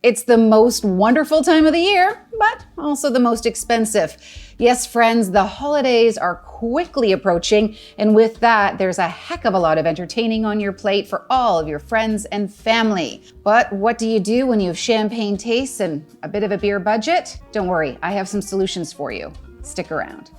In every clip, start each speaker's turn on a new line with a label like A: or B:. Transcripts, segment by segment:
A: It's the most wonderful time of the year, but also the most expensive. Yes, friends, the holidays are quickly approaching, and with that, there's a heck of a lot of entertaining on your plate for all of your friends and family. But what do you do when you have champagne tastes and a bit of a beer budget? Don't worry, I have some solutions for you. Stick around.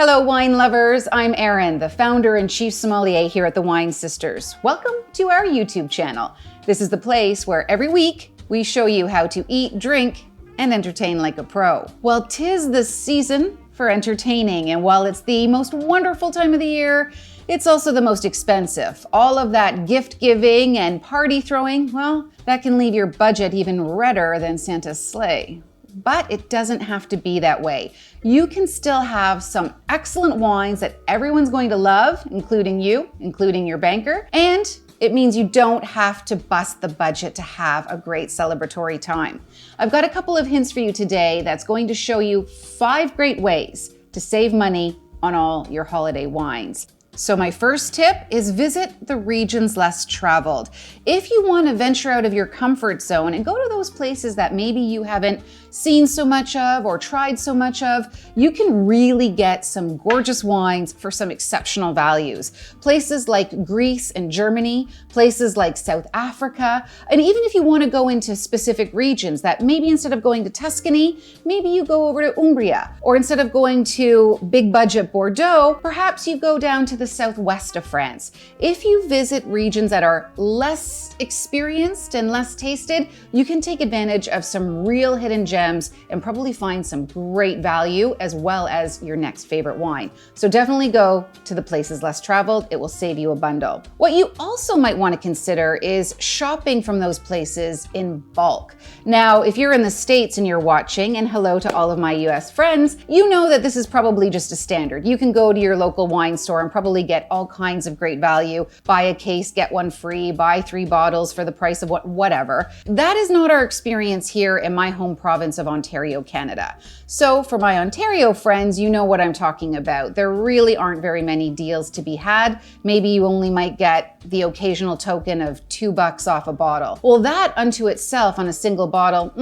A: Hello, wine lovers. I'm Erin, the founder and chief sommelier here at the Wine Sisters. Welcome to our YouTube channel. This is the place where every week we show you how to eat, drink, and entertain like a pro. Well, 'tis the season for entertaining, and while it's the most wonderful time of the year, it's also the most expensive. All of that gift giving and party throwing, well, that can leave your budget even redder than Santa's sleigh. But it doesn't have to be that way. You can still have some excellent wines that everyone's going to love, including you, including your banker, and it means you don't have to bust the budget to have a great celebratory time. I've got a couple of hints for you today that's going to show you 5 great ways to save money on all your holiday wines. So my first tip is visit the regions less traveled. If you want to venture out of your comfort zone and go to those places that maybe you haven't seen so much of or tried so much of, you can really get some gorgeous wines for some exceptional values. Places like Greece and Germany, places like South Africa, and even if you want to go into specific regions that maybe instead of going to Tuscany, maybe you go over to Umbria, or instead of going to big budget Bordeaux, perhaps you go down to the southwest of France. If you visit regions that are less experienced and less tasted, you can take advantage of some real hidden gems and probably find some great value as well as your next favorite wine. So definitely go to the places less traveled. It will save you a bundle. What you also might want to consider is shopping from those places in bulk. Now, if you're in the States and you're watching, and hello to all of my US friends, you know that this is probably just a standard. You can go to your local wine store and probably get all kinds of great value. Buy a case, get one free, buy 3 bottles for the price of whatever. That is not our experience here in my home province of Ontario, Canada. So for my Ontario friends, you know what I'm talking about. There really aren't very many deals to be had. Maybe you only might get the occasional token of $2 off a bottle. Well, that unto itself on a single bottle,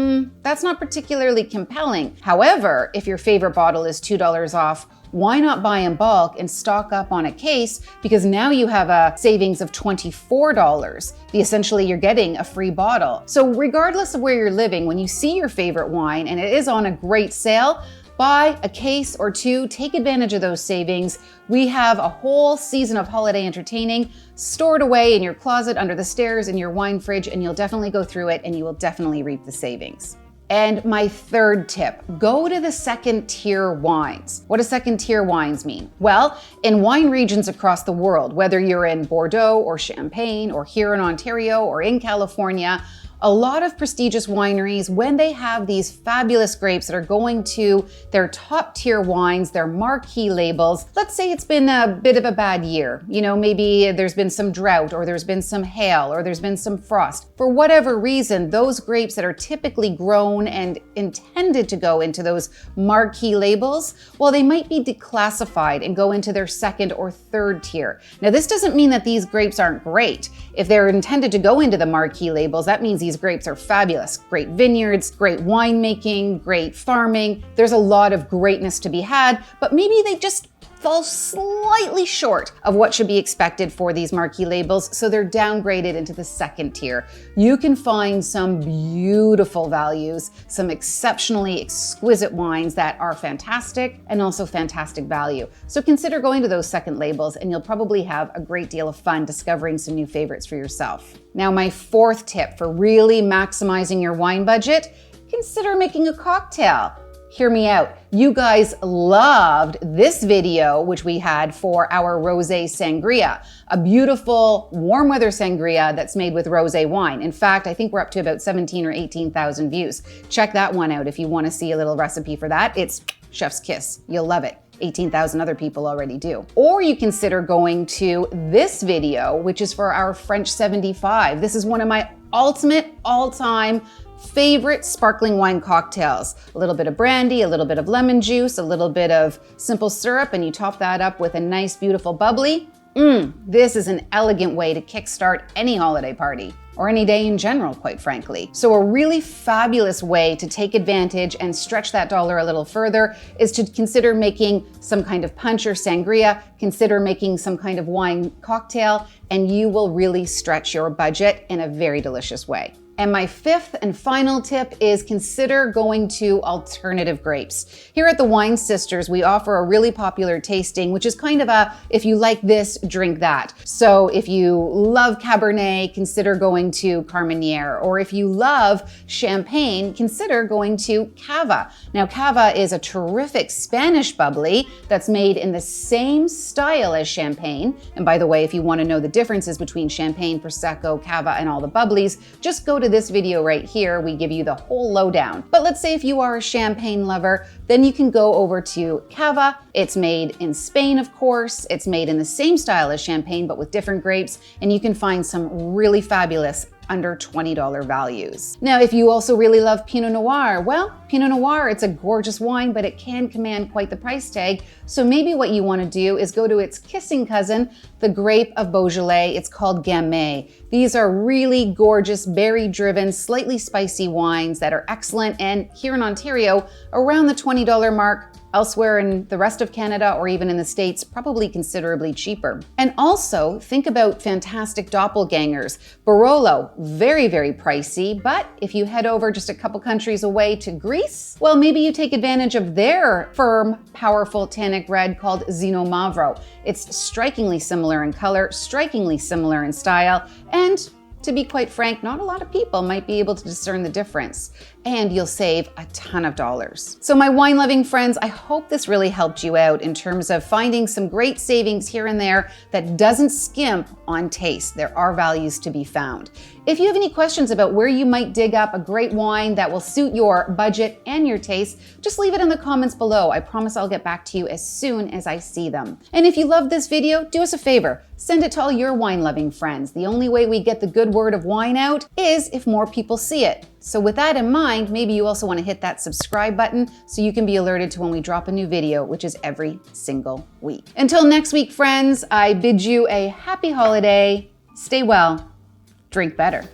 A: that's not particularly compelling. However, if your favorite bottle is $2 off, why not buy in bulk and stock up on a case? Because now you have a savings of $24. Essentially, you're getting a free bottle. So regardless of where you're living, when you see your favorite wine and it is on a great sale, buy a case or 2, take advantage of those savings. We have a whole season of holiday entertaining stored away in your closet, under the stairs, in your wine fridge, and you'll definitely go through it and you will definitely reap the savings. And my third tip, go to the second tier wines. What do second tier wines mean? Well, in wine regions across the world, whether you're in Bordeaux or Champagne or here in Ontario or in California, a lot of prestigious wineries, when they have these fabulous grapes that are going to their top tier wines, their marquee labels, let's say it's been a bit of a bad year. You know, maybe there's been some drought or there's been some hail or there's been some frost. For whatever reason, those grapes that are typically grown and intended to go into those marquee labels, well, they might be declassified and go into their second or third tier. Now, this doesn't mean that these grapes aren't great. If they're intended to go into the marquee labels, that means these grapes are fabulous. Great vineyards, great winemaking, great farming. There's a lot of greatness to be had, but maybe they just fall slightly short of what should be expected for these marquee labels, so they're downgraded into the second tier. You can find some beautiful values, some exceptionally exquisite wines that are fantastic and also fantastic value. So consider going to those second labels and you'll probably have a great deal of fun discovering some new favorites for yourself. Now, my 4th tip for really maximizing your wine budget, consider making a cocktail. Hear me out. You guys loved this video, which we had for our rosé sangria, a beautiful warm weather sangria that's made with rosé wine. In fact, I think we're up to about 17 or 18,000 views. Check that one out if you want to see a little recipe for that. It's chef's kiss. You'll love it. 18,000 other people already do. Or you consider going to this video, which is for our French 75. This is one of my ultimate all-time favorite sparkling wine cocktails. A little bit of brandy, a little bit of lemon juice, a little bit of simple syrup, and you top that up with a nice, beautiful bubbly. This is an elegant way to kickstart any holiday party, or any day in general, quite frankly. So a really fabulous way to take advantage and stretch that dollar a little further is to consider making some kind of punch or sangria, consider making some kind of wine cocktail, and you will really stretch your budget in a very delicious way. And my fifth and final tip is consider going to alternative grapes. Here at the Wine Sisters, we offer a really popular tasting, which is kind of a, if you like this, drink that. So if you love Cabernet, consider going to Carmenere. Or if you love Champagne, consider going to Cava. Now, Cava is a terrific Spanish bubbly that's made in the same style as Champagne. And by the way, if you want to know the differences between Champagne, Prosecco, Cava, and all the bubblies, just go to this video right here. We give you the whole lowdown. But let's say if you are a Champagne lover, then you can go over to Cava. It's made in Spain, of course. It's made in the same style as Champagne, but with different grapes. And you can find some really fabulous under $20 values. Now, if you also really love Pinot Noir, well, Pinot Noir, it's a gorgeous wine, but it can command quite the price tag. So maybe what you want to do is go to its kissing cousin, the grape of Beaujolais. It's called Gamay. These are really gorgeous, berry-driven, slightly spicy wines that are excellent, and here in Ontario, around the $20 mark. Elsewhere in the rest of Canada or even in the States, probably considerably cheaper. And also think about fantastic doppelgangers. Barolo, very, very pricey, but if you head over just a couple countries away to Greece, well, maybe you take advantage of their firm, powerful tannic red called Zino Mavro. It's strikingly similar in color, strikingly similar in style, and to be quite frank, not a lot of people might be able to discern the difference, and you'll save a ton of dollars. So my wine-loving friends, I hope this really helped you out in terms of finding some great savings here and there that doesn't skimp on taste. There are values to be found. If you have any questions about where you might dig up a great wine that will suit your budget and your taste, just leave it in the comments below. I promise I'll get back to you as soon as I see them. And if you love this video, do us a favor, send it to all your wine-loving friends. The only way we get the good word of wine out is if more people see it. So with that in mind, maybe you also want to hit that subscribe button so you can be alerted to when we drop a new video, which is every single week. Until next week, friends, I bid you a happy holiday. Stay well, drink better.